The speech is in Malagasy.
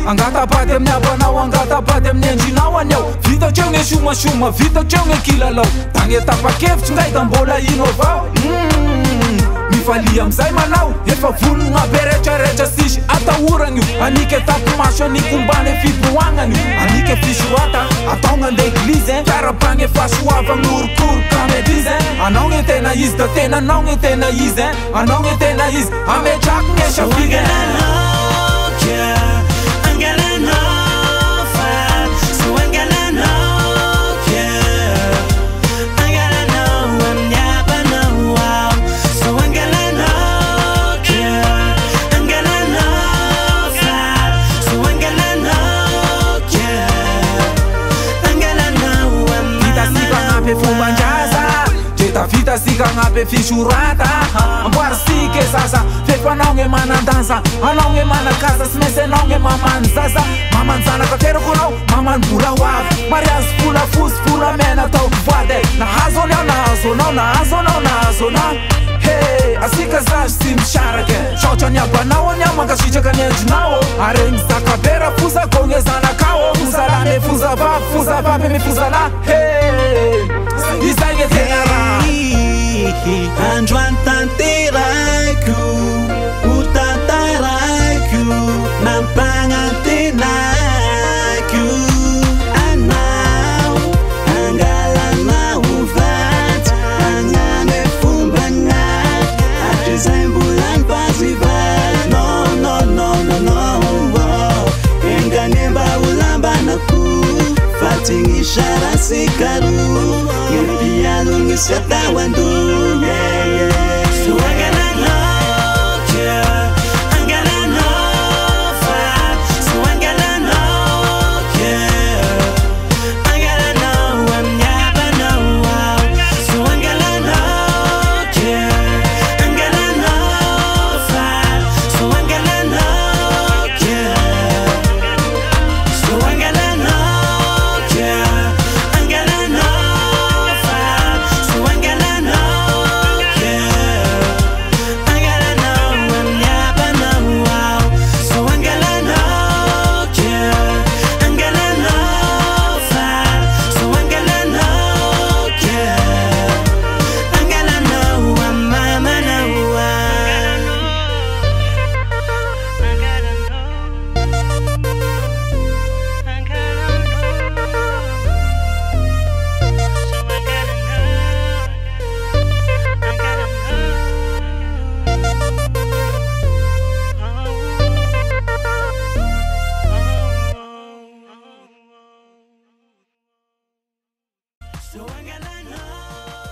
Angatapady amin'ny abanao, angatapady amin'ny endrinao anao. Vitatr' eo ny somasoma, vitatr' eo ny kilalao. Tagny tapa-kevitsy ngay da mbola ino avao. Mifalia amizay manao, efa volona be retraretra sisy atahoragny io. Anike tapimaso, anike ombany fiboagnany io. Anike fisorata, ataogna ande eglize. Karapagny efa soavagny orokoroka medrize. Anao gny tena izy, da tena anao gny tena izy. Anao gny tena izy, ametraky gny esafige. Vita sika ngapy fisorata amboary sika e sasa fefa anao gny manan-dansa anao gny manan-kasa sy maintsy anao gny mamany zaza mamany zanaka terako anao mamany vola hoavy mariazy vola fosy vola mena atao voady nahazo anao nahazo anao nahazo anao nahazo anao he asika zazy tsy misarake saotra ny abanao any ao mankasitraka ny endrinao ary gny zakabera fozako gny zanakao fozalane fozavavy me fozala he izay gny tena raha Androany tanteraiko ho tantaraiko nampanantenako anao angalanao vatsy agnane fombagnaky hatrezay mbola nipazivary no enganemba olambanako fatignisara sikaro Piano is at that window, yeah. So I gotta know, yeah. I gotta know, so I gotta know, yeah. I gotta know, I'm never know, so I gotta know, yeah. I gotta know, so I gotta know, yeah. So I gotta know, yeah. So I gotta know